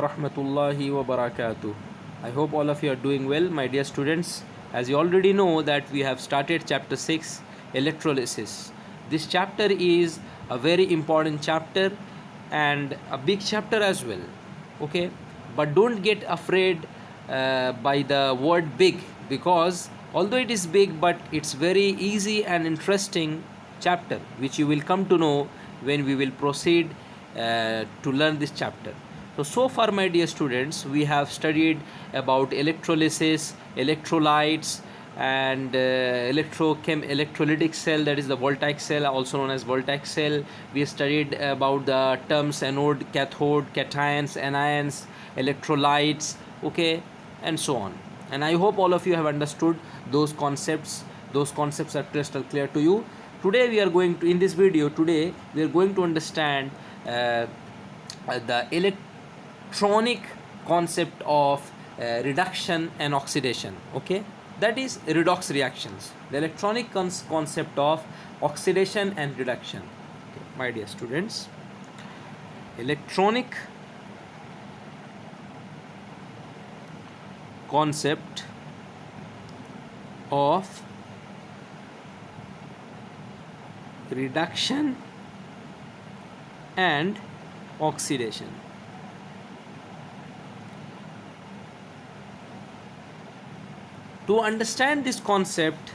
wa rahmatullahi wa barakatuh. I hope all of you are doing well, my dear students. As you already know that we have started chapter 6, electrolysis. This chapter is a very important chapter and a big chapter as well. Okay, but don't get afraid by the word big, because although it is big, but it's very easy and interesting chapter which you will come to know when we will proceed to learn this chapter. So far, my dear students, we have studied about electrolysis, electrolytes, and electrolytic cell, that is the voltaic cell, also known as voltaic cell. We studied about the terms anode, cathode, cations, anions, electrolytes, okay, and so on. And I hope all of you have understood those concepts. Those concepts are crystal clear to you. Today we are going to, in this video today we are going to understand the electronic concept of reduction and oxidation. Okay, that is redox reactions, the electronic concept of oxidation and reduction. Okay, my dear students, electronic concept of reduction and oxidation. To understand this concept,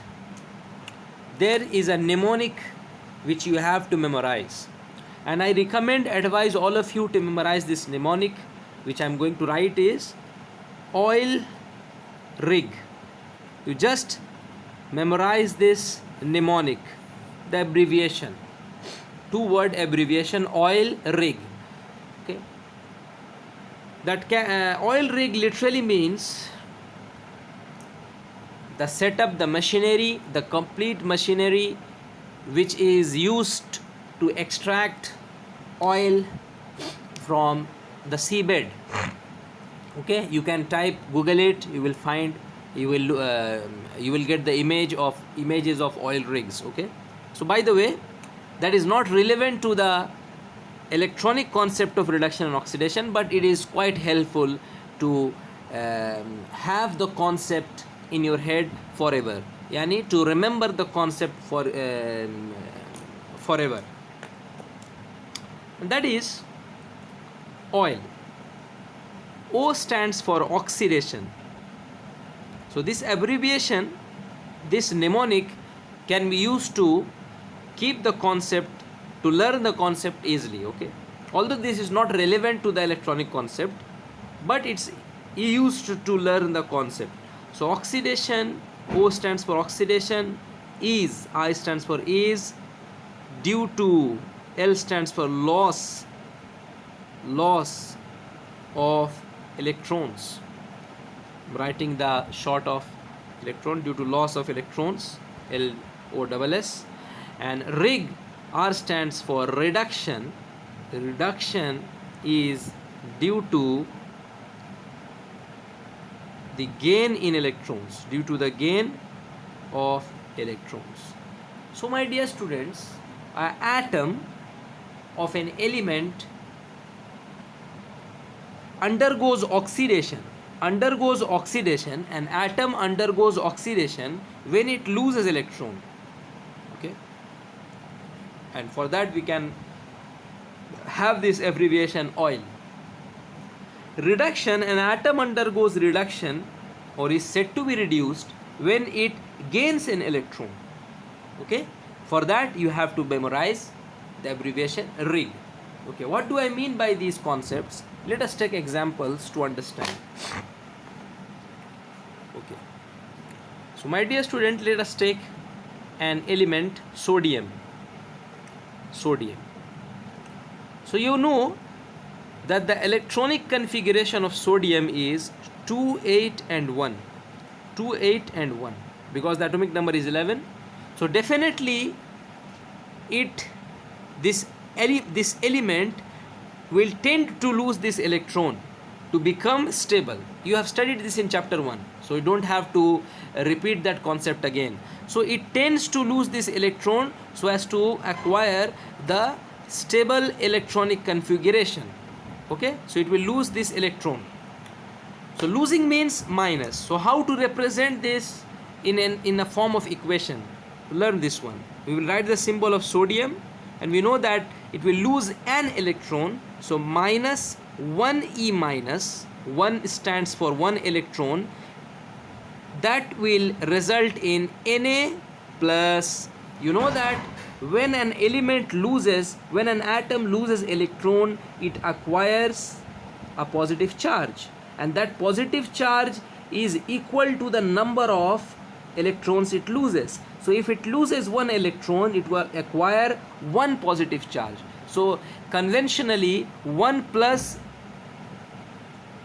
there is a mnemonic which you have to memorize, and I advise all of you to memorize this mnemonic, which I am going to write is oil rig. You just memorize this mnemonic, the abbreviation, two-word abbreviation, oil rig. Okay, that oil rig literally means the setup, the machinery, the complete machinery which is used to extract oil from the seabed. Okay, you can type, Google it, you will find, you will get the images of oil rigs. Okay, so by the way, that is not relevant to the electronic concept of reduction and oxidation, but it is quite helpful to have the concept in your head forever, yani to remember the concept for forever. And that is oil. O stands for oxidation. So this abbreviation, this mnemonic, can be used to keep the concept, to learn the concept easily. Okay, although this is not relevant to the electronic concept, but it's used to learn the concept. So oxidation, O stands for oxidation, is, I stands for is, due to, L stands for loss of electrons. I'm writing the short of electron, due to loss of electrons, LOSS. And rig, R stands for reduction. Reduction is due to the gain in electrons, due to the gain of electrons. So my dear students, an atom of an element undergoes oxidation. An atom undergoes oxidation when it loses electron. Okay, and for that we can have this abbreviation oil. Reduction, an atom undergoes reduction or is said to be reduced when it gains an electron. Okay, for that you have to memorize the abbreviation rig. Okay, what do I mean by these concepts? Let us take examples to understand. Okay, so my dear student, let us take an element, sodium. So you know that the electronic configuration of sodium is 2, 8 and 1. 2, 8 and 1, because the atomic number is 11. So definitely this element will tend to lose this electron to become stable. You have studied this in chapter 1, so you don't have to repeat that concept again. So it tends to lose this electron so as to acquire the stable electronic configuration. Okay, so it will lose this electron. So losing means minus. So how to represent this in a form of equation? Learn this one. We will write the symbol of sodium, and we know that it will lose an electron. So minus 1e minus, 1 stands for 1 electron. That will result in Na plus. You know that when an element loses, when an atom loses electron, it acquires a positive charge, and that positive charge is equal to the number of electrons it loses. So if it loses one electron, it will acquire one positive charge. So conventionally 1 plus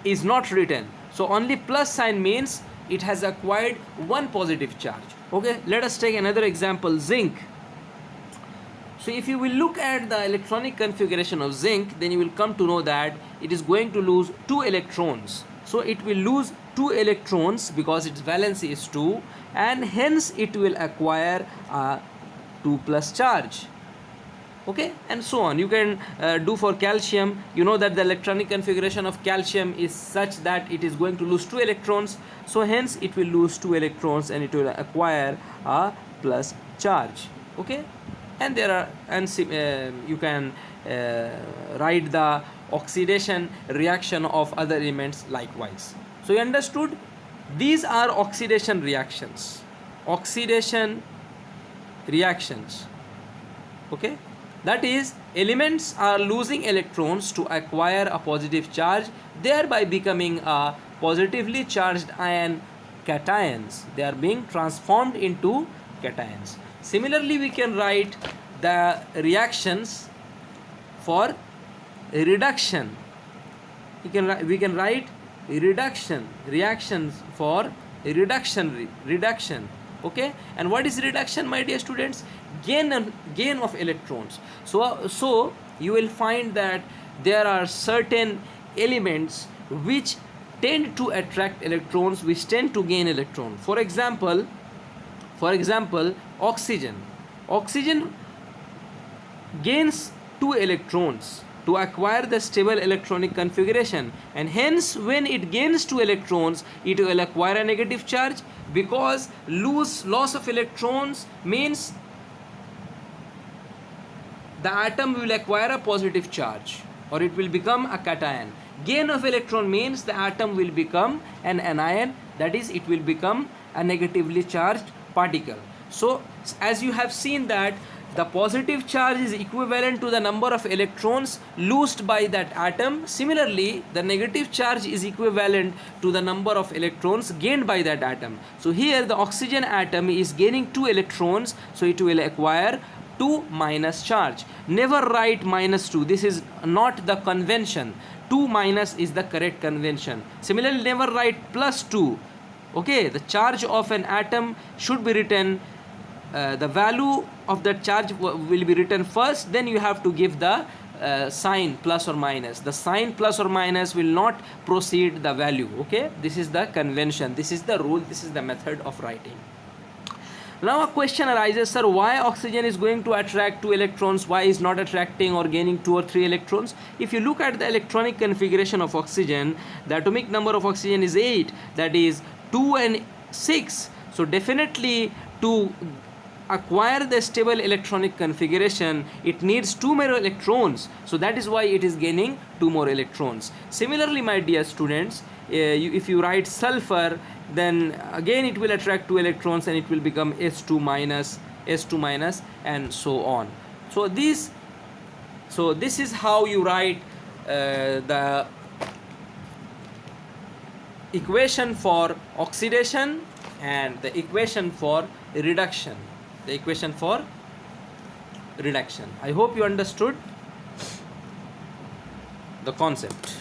is not written, so only plus sign means it has acquired one positive charge. Okay, let us take another example, zinc. So if you will look at the electronic configuration of zinc, then you will come to know that it is going to lose 2 electrons. So it will lose 2 electrons because its valency is 2, and hence it will acquire a 2 plus charge. Okay, and so on. You can do for calcium. You know that the electronic configuration of calcium is such that it is going to lose 2 electrons, so hence it will lose 2 electrons and it will acquire a plus charge. Okay, and there are, and you can write the oxidation reaction of other elements likewise. So you understood, these are oxidation reactions. Okay, that is, elements are losing electrons to acquire a positive charge, thereby becoming a positively charged ion cations. They are being transformed into cations. Similarly, we can write the reactions for reduction. We can write reactions for reduction. Okay, and what is reduction, my dear students? Gain of electrons. So you will find that there are certain elements which tend to attract electrons, which tend to gain electron. For example, oxygen gains 2 electrons to acquire the stable electronic configuration, and hence when it gains 2 electrons, it will acquire a negative charge, because loss of electrons means the atom will acquire a positive charge, or it will become a cation. Gain of electron means the atom will become an anion, that is, it will become a negatively charged particle. So as you have seen that the positive charge is equivalent to the number of electrons loosed by that atom. Similarly, the negative charge is equivalent to the number of electrons gained by that atom. So here the oxygen atom is gaining 2 electrons, so it will acquire 2 minus charge. Never write minus 2. This is not the convention. 2 minus is the correct convention. Similarly, never write plus 2. Okay, the charge of an atom should be written, the value of that charge will be written first, then you have to give the sign plus or minus. The sign plus or minus will not proceed the value. Okay, this is the convention, this is the rule, this is the method of writing. Now a question arises, sir, why oxygen is going to attract 2 electrons, why is not attracting or gaining 2 or 3 electrons? If you look at the electronic configuration of oxygen, the atomic number of oxygen is 8, that is 2 and 6. So definitely to acquire the stable electronic configuration, it needs 2 more electrons. So that is why it is gaining 2 more electrons. Similarly, my dear students, if you write sulfur, then again it will attract 2 electrons and it will become S2 minus, and so on. So this is how you write the equation for oxidation and the equation for reduction. I hope you understood the concept.